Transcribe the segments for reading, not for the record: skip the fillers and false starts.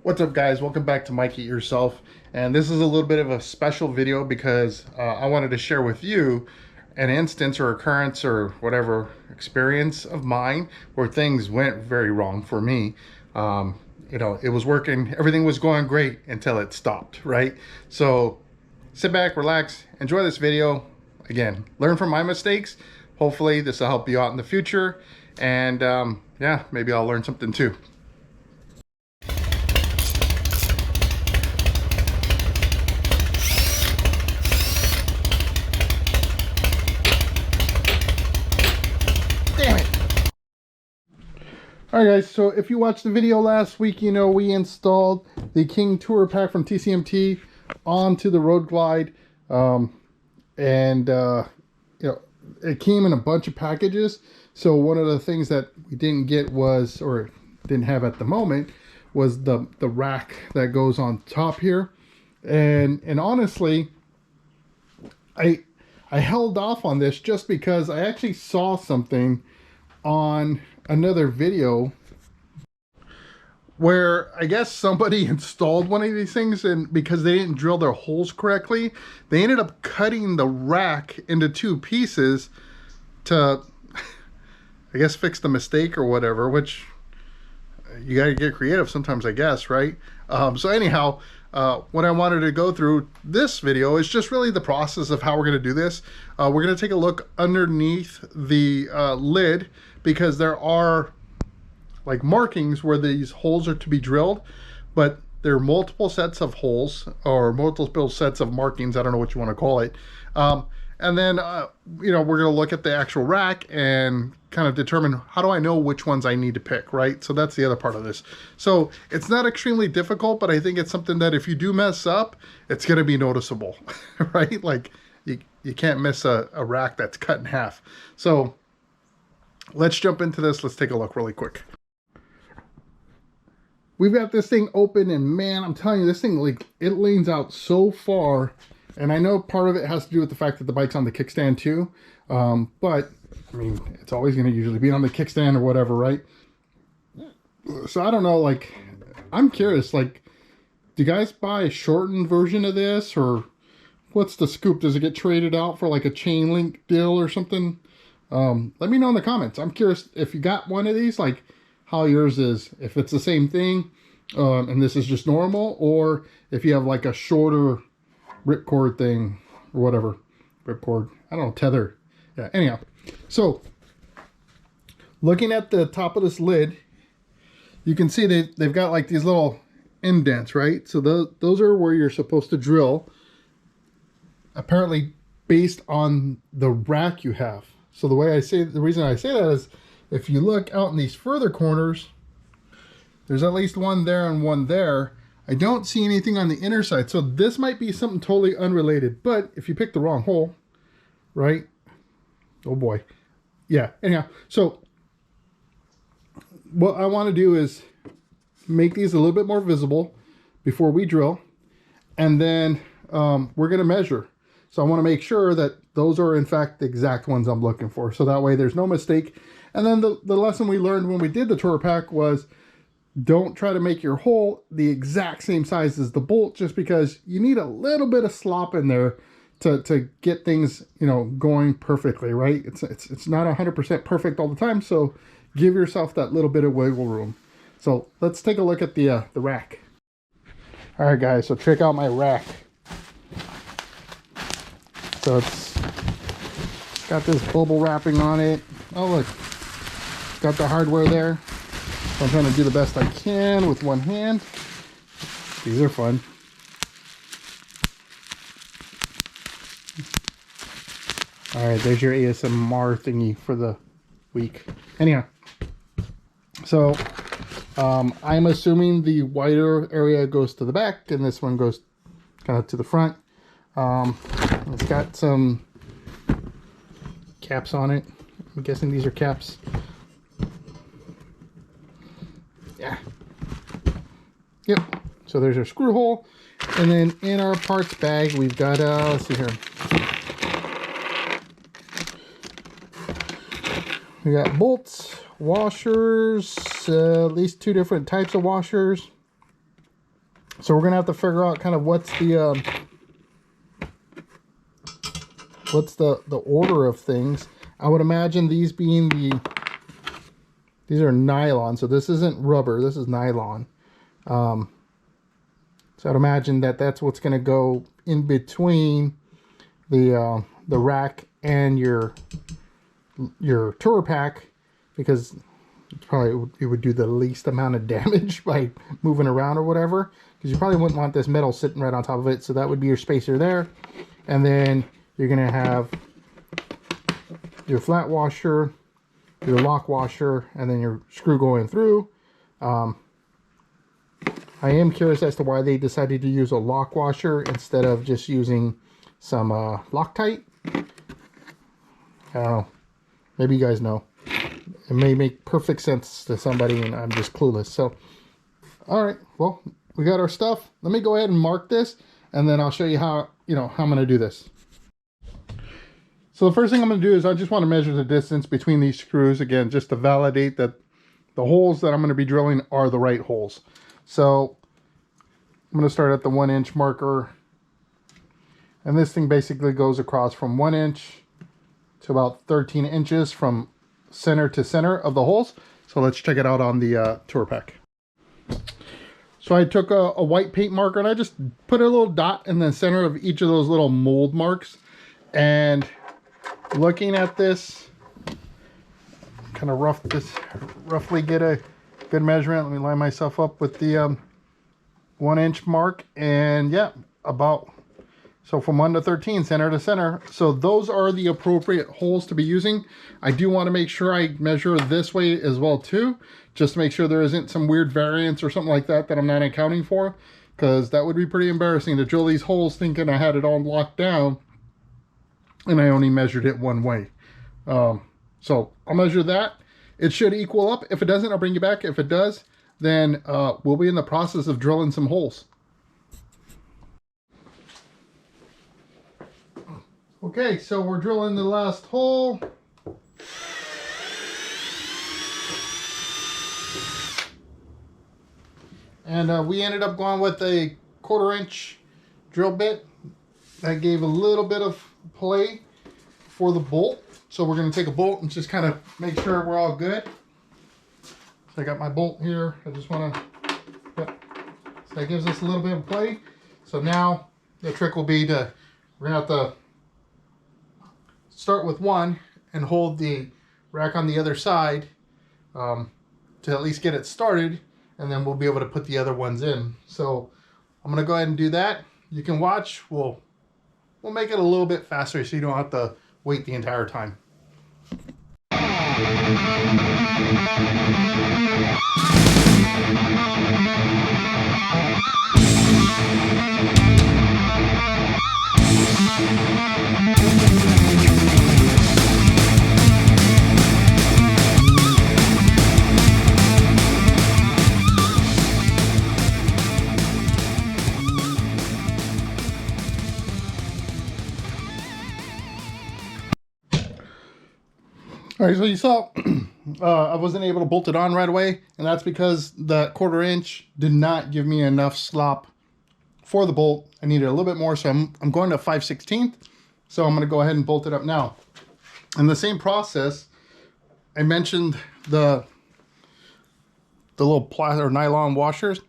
What's up, guys? Welcome back to Mike It Yourself. And this is a little bit of a special video because I wanted to share with you an instance or occurrence or whatever experience of mine where things went very wrong for me. It was working, everything was going great until it stopped, right? So sit back, relax, enjoy this video. Again, learn from my mistakes. Hopefully this will help you out in the future. And yeah, maybe I'll learn something too. Alright guys, so if you watched the video last week, you know we installed the King Tour Pack from TCMT onto the Road Glide. It came in a bunch of packages. So one of the things that we didn't get was, or didn't have at the moment, was the rack that goes on top here. And honestly, I held off on this just because I actually saw something on another video where I guess somebody installed one of these things, and because they didn't drill their holes correctly, they ended up cutting the rack into two pieces to, I guess, fix the mistake or whatever, which you got to get creative sometimes, I guess, right? So anyhow, what I wanted to go through this video is just really the process of how we're going to do this. We're going to take a look underneath the lid, because there are like markings where these holes are to be drilled, but there are multiple sets of holes or multiple sets of markings. I don't know what you want to call it. And then, we're going to look at the actual rack and kind of determine, how do I know which ones I need to pick, right? So that's the other part of this. So it's not extremely difficult, but I think it's something that if you do mess up, it's going to be noticeable, right? Like you can't miss a rack that's cut in half. So let's jump into this. Let's take a look really quick. We've got this thing open, and man, I'm telling you, this thing, like, it leans out so far. And I know part of it has to do with the fact that the bike's on the kickstand too. But I mean, it's always going to usually be on the kickstand or whatever, right? So I don't know, like, I'm curious, like, do you guys buy a shortened version of this, or what's the scoop? Does it get traded out for like a chain link deal or something? Let me know in the comments. I'm curious if you got one of these, like how yours is, if it's the same thing, and this is just normal, or if you have like a shorter ripcord thing or whatever. Ripcord, I don't know, tether. Yeah, anyhow. So looking at the top of this lid, you can see they've got like these little indents, right? So those are where you're supposed to drill, apparently based on the rack you have. So the reason I say that is, if you look out in these further corners, there's at least one there and one there. I don't see anything on the inner side. So this might be something totally unrelated, but if you pick the wrong hole, right? Oh boy. Yeah, anyhow, so what I want to do is make these a little bit more visible before we drill. And then we're going to measure. So I want to make sure that those are in fact the exact ones I'm looking for. So that way there's no mistake. And then the lesson we learned when we did the tour pack was, don't try to make your hole the exact same size as the bolt, just because you need a little bit of slop in there to get things, going perfectly, right? It's not 100% perfect all the time. So give yourself that little bit of wiggle room. So let's take a look at the rack. All right, guys, so check out my rack. So it's got this bubble wrapping on it. Oh, look, got the hardware there. So I'm trying to do the best I can with one hand. These are fun. All right, there's your ASMR thingy for the week. Anyhow, so I'm assuming the wider area goes to the back, and this one goes kind of to the front. It's got some caps on it. I'm guessing these are caps. Yeah. Yep. So there's our screw hole. And then in our parts bag, we've got, let's see here. We got bolts, washers, at least 2 different types of washers. So we're gonna have to figure out kind of what's the order of things. I would imagine these being these are nylon, so this isn't rubber, this is nylon. So I'd imagine that that's what's going to go in between the rack and your tour pack, because it's probably it would do the least amount of damage by moving around or whatever, because you probably wouldn't want this metal sitting right on top of it. So that would be your spacer there, and then you're going to have your flat washer, your lock washer, and then your screw going through. I am curious as to why they decided to use a lock washer instead of just using some Loctite. I don't know. Maybe you guys know. It may make perfect sense to somebody and I'm just clueless. So, all right. Well, we got our stuff. Let me go ahead and mark this, and then I'll show you how I'm going to do this. So the first thing I'm going to do is I just want to measure the distance between these screws, again, just to validate that the holes that I'm going to be drilling are the right holes. So I'm going to start at the 1-inch marker, and this thing basically goes across from 1 inch to about 13 inches from center to center of the holes. So let's check it out on the tour pack. So I took a white paint marker and I just put a little dot in the center of each of those little mold marks, and looking at this, kind of roughly get a good measurement. Let me line myself up with the 1-inch mark, and yeah, so from 1 to 13, center to center. So those are the appropriate holes to be using. I do want to make sure I measure this way as well too, just to make sure there isn't some weird variance or something like that I'm not accounting for, because that would be pretty embarrassing to drill these holes thinking I had it all locked down and I only measured it one way. So I'll measure that. It should equal up. If it doesn't, I'll bring you back. If it does, then we'll be in the process of drilling some holes. Okay, so we're drilling the last hole. And we ended up going with a 1/4-inch drill bit. That gave a little bit of play for the bolt. So we're going to take a bolt and just kind of make sure we're all good. So I got my bolt here. I just want to, yep. So that gives us a little bit of play. So now the trick will be we're going to have to start with one and hold the rack on the other side to at least get it started, and then we'll be able to put the other ones in. So I'm going to go ahead and do that. You can watch. We'll make it a little bit faster so you don't have to wait the entire time. All right, so you saw I wasn't able to bolt it on right away, and that's because the 1/4-inch did not give me enough slop for the bolt. I needed a little bit more, so I'm going to 5/16. So I'm going to go ahead and bolt it up now. In the same process, I mentioned the little plastic or nylon washers.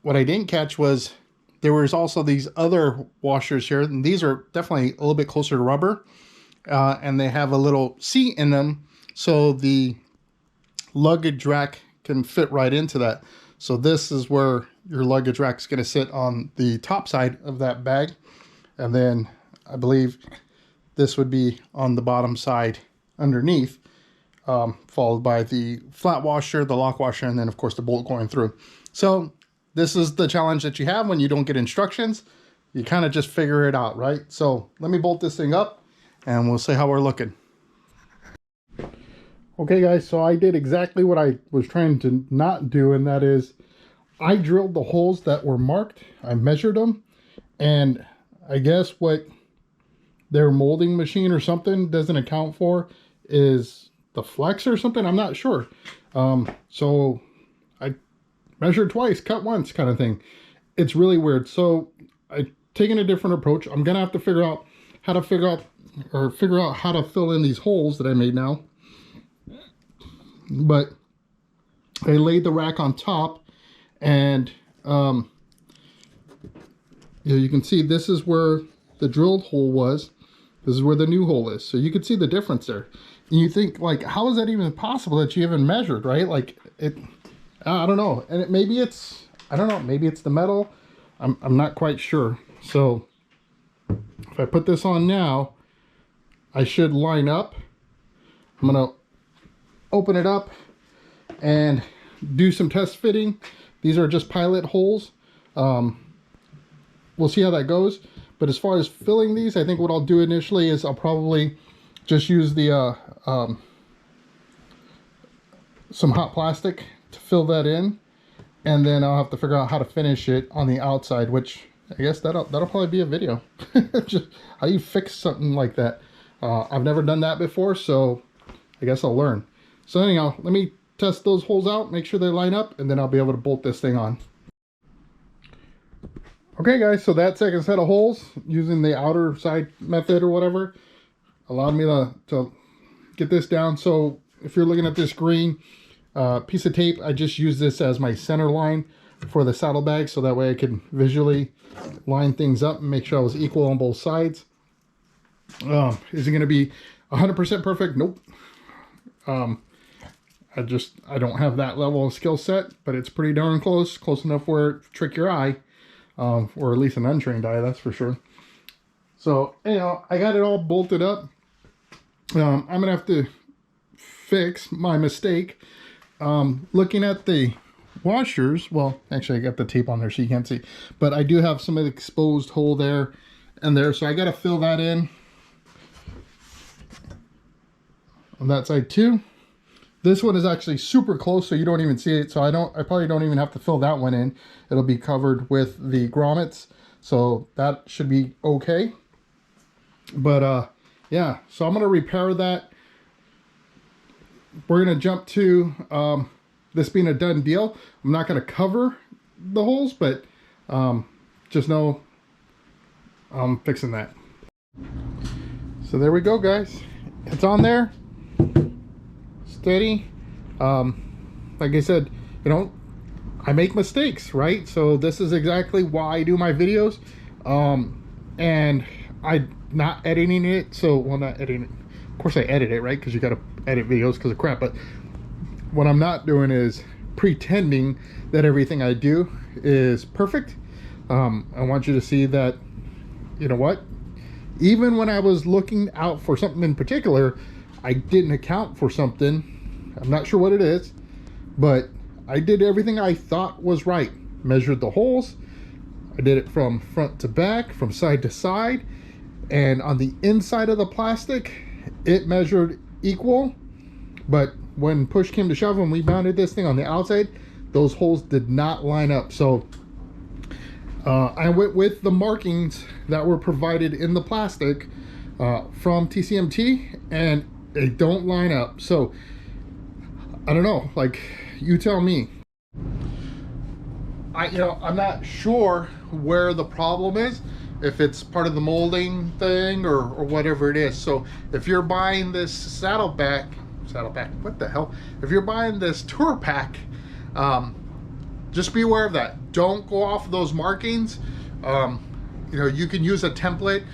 What I didn't catch was there was also these other washers here, and these are definitely a little bit closer to rubber. And they have a little seat in them, so the luggage rack can fit right into that. So this is where your luggage rack is going to sit on the top side of that bag, and then I believe this would be on the bottom side underneath, followed by the flat washer, the lock washer, and then of course the bolt going through. So this is the challenge that you have when you don't get instructions. You kind of just figure it out, right? So let me bolt this thing up, and we'll see how we're looking. Okay guys, so I did exactly what I was trying to not do, and that is I drilled the holes that were marked. I measured them, and I guess what their molding machine or something doesn't account for is the flex or something. I'm not sure. So I measured twice, cut once kind of thing. it's really weird. So I've taken a different approach. I'm gonna have to figure out how to figure out how to fill in these holes that I made now. But I laid the rack on top, and you can see this is where the drilled hole was. This is where the new hole is. So you can see the difference there. And you think, like, how is that even possible that you even measured, right? Like, I don't know. And maybe it's, I don't know, maybe it's the metal. I'm not quite sure. So if I put this on now, I should line up. I'm gonna open it up and do some test fitting. These are just pilot holes. We'll see how that goes. But as far as filling these, I think what I'll do initially is I'll probably just use the some hot plastic to fill that in, and then I'll have to figure out how to finish it on the outside, which I guess that'll probably be a video. Just how you fix something like that. I've never done that before, so I guess I'll learn. So anyhow, let me test those holes out, make sure they line up, and then I'll be able to bolt this thing on. Okay guys, so that second set of holes, using the outer side method or whatever, allowed me to get this down. So if you're looking at this green piece of tape, I just use this as my center line for the saddlebag, so that way I can visually line things up and make sure I was equal on both sides. Is it going to be 100% perfect? Nope. I don't have that level of skill set, but it's pretty darn close enough where it trick your eye. Or at least an untrained eye, that's for sure. So, anyhow, I got it all bolted up. I'm gonna have to fix my mistake. Looking at the washers, well, actually I got the tape on there so you can't see, but I do have some exposed hole there and there, so I gotta fill that in on that side too. This one is actually super close, so you don't even see it. So I probably don't even have to fill that one in. It'll be covered with the grommets, so that should be okay. But yeah, so I'm gonna repair that. We're gonna jump to this being a done deal. I'm not gonna cover the holes, but just know I'm fixing that. So there we go, guys. It's on there. Steady. Like I said, you know, I make mistakes, right? So this is exactly why I do my videos. And I'm not editing it, so, well, not editing it. Of course I edit it, right? Because you got to edit videos because of crap. But what I'm not doing is pretending that everything I do is perfect. I want you to see that, you know what? Even when I was looking out for something in particular, I didn't account for something. I'm not sure what it is, but I did everything I thought was right. Measured the holes. I did it from front to back, from side to side, and on the inside of the plastic, it measured equal. But when push came to shove, when we mounted this thing on the outside, those holes did not line up. So I went with the markings that were provided in the plastic from TCMT, and they don't line up. So I don't know, like, you tell me. I'm not sure where the problem is, if it's part of the molding thing or whatever it is. So if you're buying this saddleback, what the hell? If you're buying this tour pack, just be aware of that. Don't go off of those markings. You can use a template.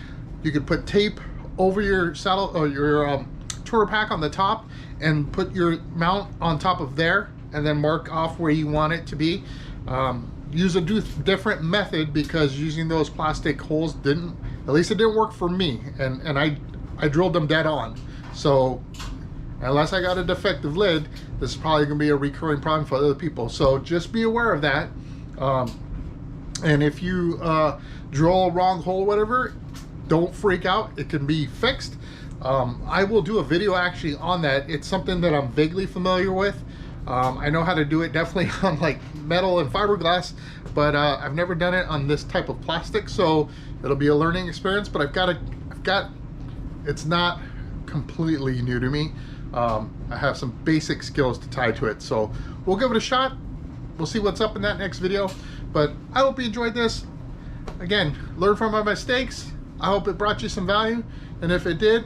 You could put tape over your saddle or your tour pack on the top and put your mount on top of there, and then mark off where you want it to be. Use a different method, because using those plastic holes didn't work for me, and I drilled them dead on. So unless I got a defective lid, this is probably gonna be a recurring problem for other people. So just be aware of that. And if you drill a wrong hole, whatever, don't freak out. It can be fixed. I will do a video actually on that. It's something that I'm vaguely familiar with. I know how to do it definitely on like metal and fiberglass, but I've never done it on this type of plastic, so it'll be a learning experience. But it's not completely new to me. I have some basic skills to tie to it, so we'll give it a shot. we'll see what's up in that next video. But I hope you enjoyed this. Again, learn from my mistakes. I hope it brought you some value, and if it did,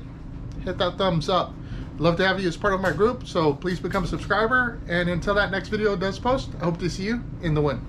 hit that thumbs up. Love to have you as part of my group, so please become a subscriber. And until that next video does post, I hope to see you in the wind.